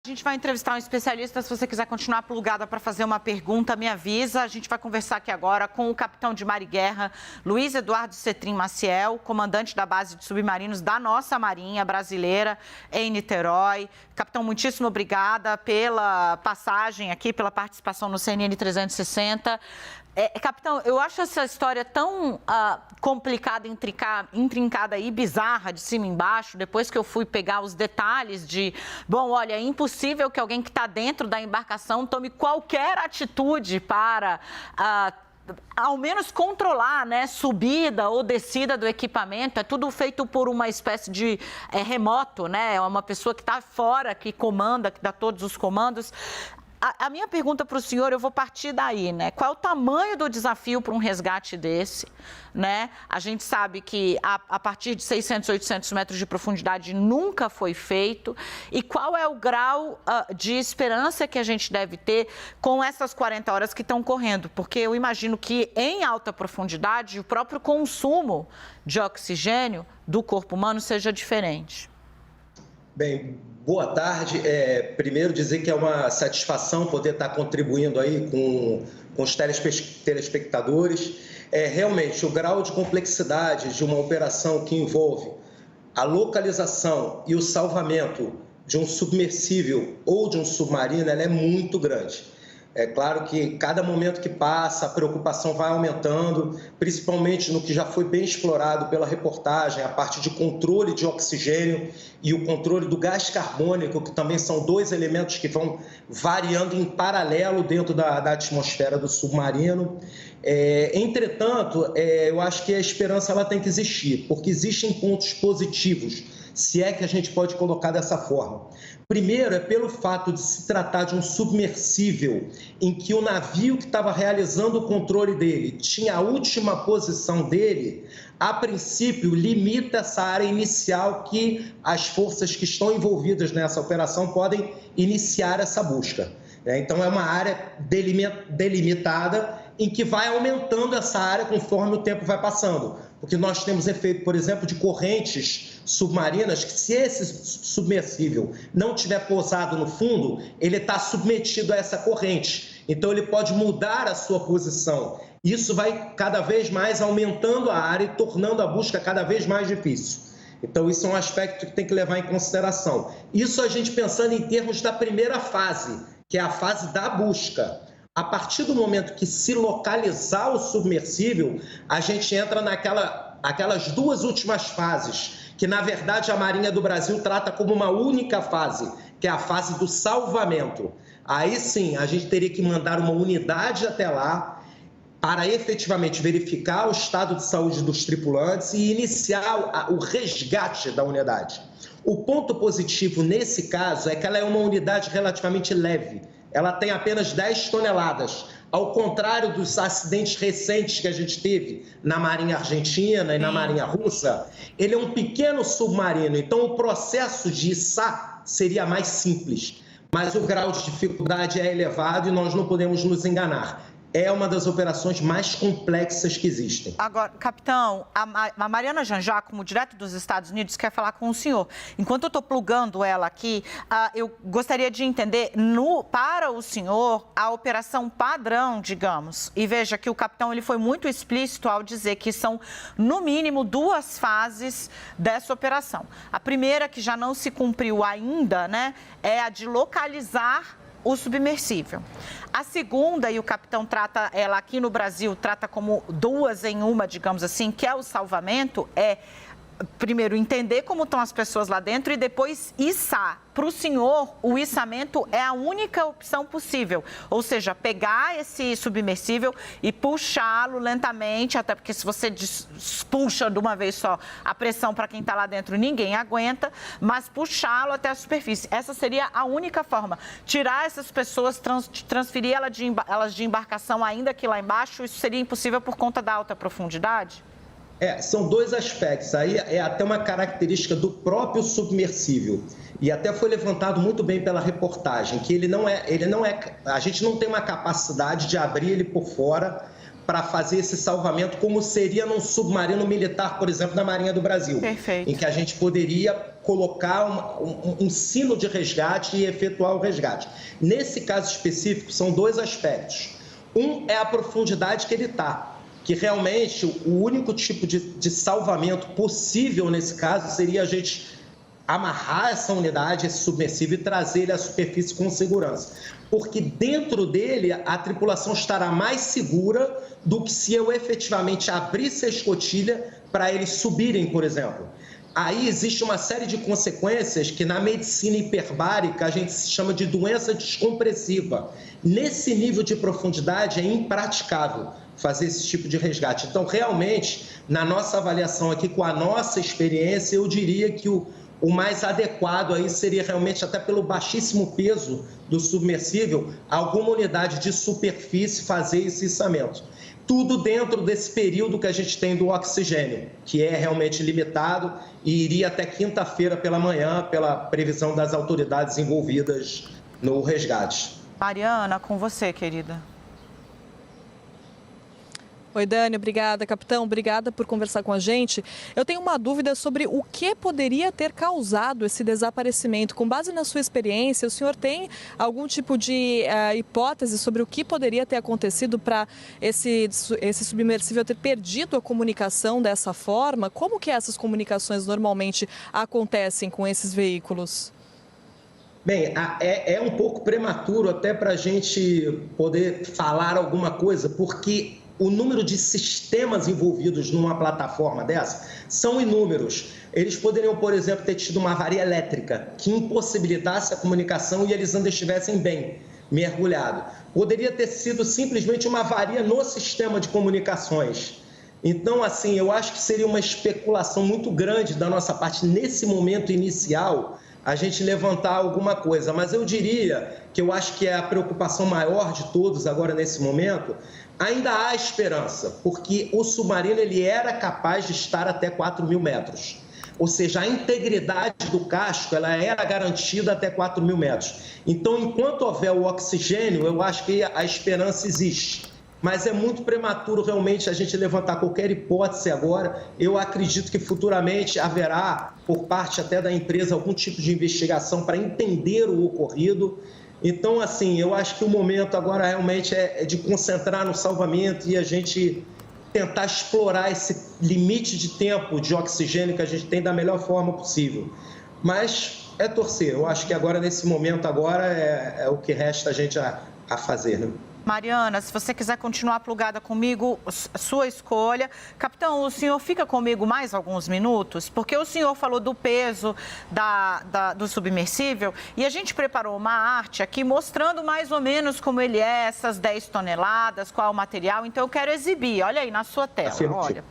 A gente vai entrevistar um especialista. Se você quiser continuar plugada para fazer uma pergunta, me avisa. A gente vai conversar aqui agora com o capitão de mar e guerra, Luiz Eduardo Cetrim Maciel, comandante da base de submarinos da nossa Marinha brasileira em Niterói. Capitão, muitíssimo obrigada pela passagem aqui, pela participação no CNN 360. Capitão, eu acho essa história tão complicada, intrincada e bizarra de cima e embaixo, depois que eu fui pegar os detalhes de, bom, olha, é impossível que alguém que está dentro da embarcação tome qualquer atitude para, ao menos controlar, né, subida ou descida do equipamento. É tudo feito por uma espécie de remoto, né, é uma pessoa que está fora, que comanda, que dá todos os comandos. A minha pergunta para o senhor, eu vou partir daí, né? Qual é o tamanho do desafio para um resgate desse, né? A gente sabe que a partir de 600, 800 metros de profundidade nunca foi feito. E qual é o grau de esperança que a gente deve ter com essas 40 horas que estão correndo? Porque eu imagino que em alta profundidade o próprio consumo de oxigênio do corpo humano seja diferente. Bem, boa tarde. Primeiro dizer que é uma satisfação poder estar contribuindo aí com os telespectadores. Realmente, o grau de complexidade de uma operação que envolve a localização e o salvamento de um submersível ou de um submarino, ela é muito grande. É claro que cada momento que passa, a preocupação vai aumentando, principalmente no que já foi bem explorado pela reportagem, a parte de controle de oxigênio e o controle do gás carbônico, que também são dois elementos que vão variando em paralelo dentro da atmosfera do submarino. Entretanto, eu acho que a esperança ela tem que existir, porque existem pontos positivos, se é que a gente pode colocar dessa forma. Primeiro, é pelo fato de se tratar de um submersível em que o navio que estava realizando o controle dele tinha a última posição dele, a princípio, limita essa área inicial que as forças que estão envolvidas nessa operação podem iniciar essa busca. Então, é uma área delimitada em que vai aumentando essa área conforme o tempo vai passando. Porque nós temos efeito, por exemplo, de correntes submarinas, que se esse submersível não tiver pousado no fundo, ele está submetido a essa corrente. Então, ele pode mudar a sua posição. Isso vai cada vez mais aumentando a área e tornando a busca cada vez mais difícil. Então, isso é um aspecto que tem que levar em consideração. Isso a gente pensando em termos da primeira fase, que é a fase da busca. A partir do momento que se localizar o submersível, a gente entra naquelas duas últimas fases, que na verdade a Marinha do Brasil trata como uma única fase, que é a fase do salvamento. Aí sim, a gente teria que mandar uma unidade até lá para efetivamente verificar o estado de saúde dos tripulantes e iniciar o resgate da unidade. O ponto positivo nesse caso é que ela é uma unidade relativamente leve. Ela tem apenas 10 toneladas, ao contrário dos acidentes recentes que a gente teve na Marinha Argentina e na Marinha Russa. Ele é um pequeno submarino, então o processo de içar seria mais simples, mas o grau de dificuldade é elevado e nós não podemos nos enganar. É uma das operações mais complexas que existem. Agora, capitão, a Mariana Janjá, direto dos Estados Unidos, quer falar com o senhor. Enquanto eu estou plugando ela aqui, eu gostaria de entender, para o senhor, a operação padrão, digamos. E veja que o capitão ele foi muito explícito ao dizer que são, no mínimo, duas fases dessa operação. A primeira, que já não se cumpriu ainda, né, é a de localizar o submersível. A segunda, e o capitão trata ela aqui no Brasil, trata como duas em uma, digamos assim, que é o salvamento, primeiro, entender como estão as pessoas lá dentro e depois içar. Para o senhor, o içamento é a única opção possível. Ou seja, pegar esse submersível e puxá-lo lentamente, até porque se você puxa de uma vez só, a pressão para quem está lá dentro ninguém aguenta, mas puxá-lo até a superfície. Essa seria a única forma. Tirar essas pessoas, transferir elas de embarcação ainda que lá embaixo, isso seria impossível por conta da alta profundidade? São dois aspectos. Aí é até uma característica do próprio submersível. E até foi levantado muito bem pela reportagem, que ele não é, a gente não tem uma capacidade de abrir ele por fora para fazer esse salvamento, como seria num submarino militar, por exemplo, da Marinha do Brasil. Perfeito. Em que a gente poderia colocar um sino de resgate e efetuar o resgate. Nesse caso específico, são dois aspectos. Um é a profundidade que ele está, que realmente o único tipo de salvamento possível nesse caso seria a gente amarrar essa unidade, esse submersível, e trazer ele à superfície com segurança. Porque dentro dele a tripulação estará mais segura do que se eu efetivamente abrisse a escotilha para eles subirem, por exemplo. Aí existe uma série de consequências que na medicina hiperbárica a gente chama de doença descompressiva. Nesse nível de profundidade é impraticável fazer esse tipo de resgate. Então, realmente, na nossa avaliação aqui, com a nossa experiência, eu diria que o mais adequado aí seria realmente, até pelo baixíssimo peso do submersível, alguma unidade de superfície fazer esse içamento. Tudo dentro desse período que a gente tem do oxigênio, que é realmente limitado e iria até quinta-feira pela manhã, pela previsão das autoridades envolvidas no resgate. Mariana, com você, querida. Oi, Dani, obrigada. Capitão, obrigada por conversar com a gente. Eu tenho uma dúvida sobre o que poderia ter causado esse desaparecimento. Com base na sua experiência, o senhor tem algum tipo de hipótese sobre o que poderia ter acontecido para esse submersível ter perdido a comunicação dessa forma? Como que essas comunicações normalmente acontecem com esses veículos? Bem, é um pouco prematuro até para a gente poder falar alguma coisa, porque o número de sistemas envolvidos numa plataforma dessa são inúmeros. Eles poderiam, por exemplo, ter tido uma avaria elétrica que impossibilitasse a comunicação e eles ainda estivessem bem mergulhados. Poderia ter sido simplesmente uma avaria no sistema de comunicações. Então, assim, eu acho que seria uma especulação muito grande da nossa parte, nesse momento inicial, a gente levantar alguma coisa. Mas eu diria que eu acho que é a preocupação maior de todos agora nesse momento. Ainda há esperança, porque o submarino ele era capaz de estar até 4.000 metros. Ou seja, a integridade do casco ela era garantida até 4.000 metros. Então, enquanto houver o oxigênio, eu acho que a esperança existe. Mas é muito prematuro realmente a gente levantar qualquer hipótese agora. Eu acredito que futuramente haverá, por parte até da empresa, algum tipo de investigação para entender o ocorrido. Então, assim, eu acho que o momento agora realmente é de concentrar no salvamento e a gente tentar explorar esse limite de tempo de oxigênio que a gente tem da melhor forma possível. Mas é torcer. Eu acho que agora, nesse momento, agora é o que resta a gente a fazer, né? Mariana, se você quiser continuar plugada comigo, sua escolha. Capitão, o senhor fica comigo mais alguns minutos? Porque o senhor falou do peso do submersível e a gente preparou uma arte aqui mostrando mais ou menos como ele é, essas 10 toneladas, qual é o material. Então, eu quero exibir. Olha aí na sua tela. Olha.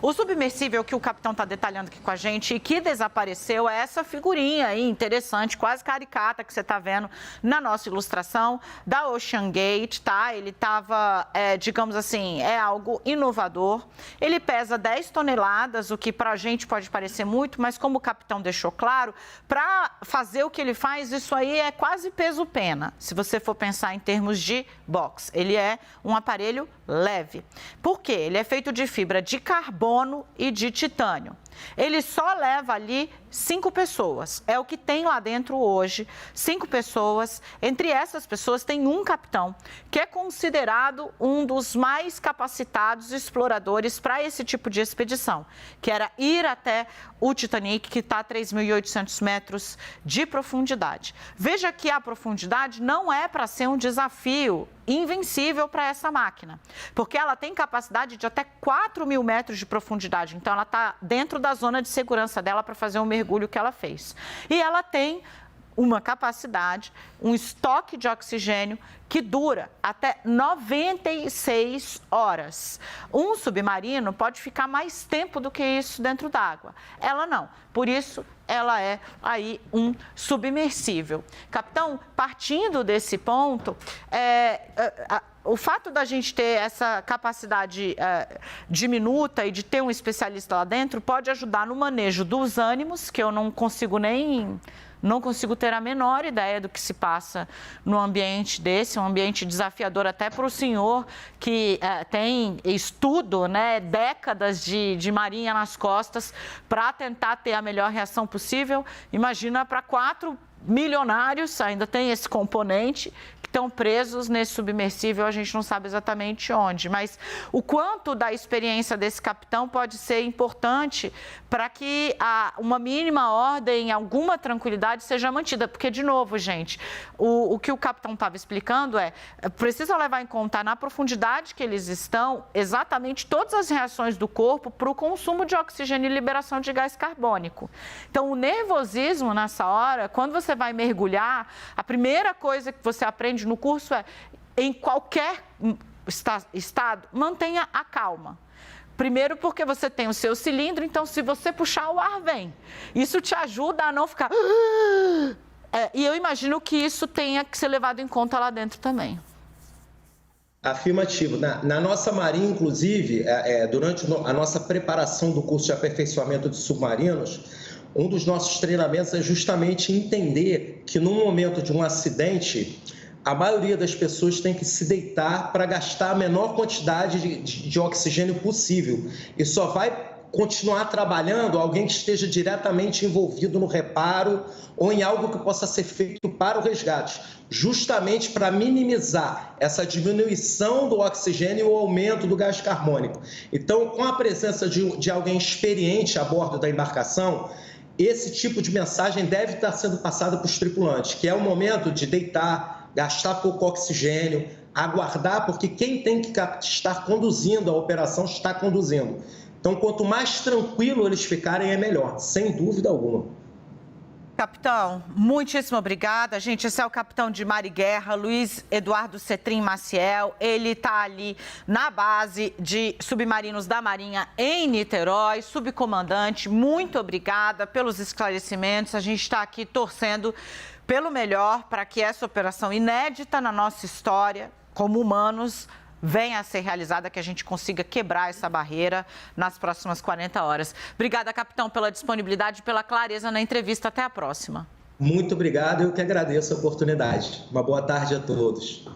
O submersível que o capitão está detalhando aqui com a gente e que desapareceu é essa figurinha aí, interessante, quase caricata, que você está vendo na nossa ilustração da Ocean Gate, tá? Ele estava, digamos assim, é algo inovador. Ele pesa 10 toneladas, o que para a gente pode parecer muito, mas como o capitão deixou claro, para fazer o que ele faz, isso aí é quase peso-pena, se você for pensar em termos de box. Ele é um aparelho leve. Por quê? Ele é feito de fibra de carbono e de titânio. Ele só leva ali 5 pessoas. É o que tem lá dentro hoje. 5 pessoas. Entre essas pessoas tem um capitão, que é considerado um dos mais capacitados exploradores para esse tipo de expedição, que era ir até o Titanic, que está a 3.800 metros de profundidade. Veja que a profundidade não é para ser um desafio invencível para essa máquina, porque ela tem capacidade de até 4.000 metros de profundidade, então ela está dentro da zona de segurança dela para fazer o mergulho que ela fez. E ela tem uma capacidade, um estoque de oxigênio que dura até 96 horas. Um submarino pode ficar mais tempo do que isso dentro d'água. Ela não. Por isso, ela é aí um submersível. Capitão, partindo desse ponto, o fato da gente ter essa capacidade diminuta e de ter um especialista lá dentro pode ajudar no manejo dos ânimos, que eu não consigo nem não consigo ter a menor ideia do que se passa no ambiente desse, um ambiente desafiador até para o senhor que tem estudo, né, décadas de marinha nas costas para tentar ter a melhor reação possível. Imagina para 4 milionários, ainda tem esse componente, que estão presos nesse submersível, a gente não sabe exatamente onde, mas o quanto da experiência desse capitão pode ser importante para que uma mínima ordem, alguma tranquilidade seja mantida, porque, de novo, gente, o que o capitão estava explicando precisa levar em conta na profundidade que eles estão, exatamente todas as reações do corpo para o consumo de oxigênio e liberação de gás carbônico. Então, o nervosismo nessa hora, quando você vai mergulhar, a primeira coisa que você aprende no curso em qualquer estado, mantenha a calma. Primeiro porque você tem o seu cilindro, então se você puxar, o ar vem. Isso te ajuda a não ficar... E eu imagino que isso tenha que ser levado em conta lá dentro também. Afirmativo. Na nossa marinha, inclusive, durante a nossa preparação do curso de aperfeiçoamento de submarinos, um dos nossos treinamentos é justamente entender que no momento de um acidente, a maioria das pessoas tem que se deitar para gastar a menor quantidade de oxigênio possível. E só vai continuar trabalhando alguém que esteja diretamente envolvido no reparo ou em algo que possa ser feito para o resgate, justamente para minimizar essa diminuição do oxigênio e o aumento do gás carbônico. Então, com a presença de alguém experiente a bordo da embarcação, esse tipo de mensagem deve estar sendo passada para os tripulantes, que é o momento de deitar, gastar pouco oxigênio, aguardar, porque quem tem que estar conduzindo a operação está conduzindo. Então, quanto mais tranquilo eles ficarem, é melhor, sem dúvida alguma. Capitão, muitíssimo obrigada. Gente, esse é o capitão de Mar e Guerra, Luiz Eduardo Cetrim Maciel. Ele está ali na base de submarinos da Marinha em Niterói, subcomandante. Muito obrigada pelos esclarecimentos. A gente está aqui torcendo pelo melhor para que essa operação inédita na nossa história, como humanos, venha a ser realizada, que a gente consiga quebrar essa barreira nas próximas 40 horas. Obrigada, capitão, pela disponibilidade e pela clareza na entrevista. Até a próxima. Muito obrigado, eu que agradeço a oportunidade. Uma boa tarde a todos.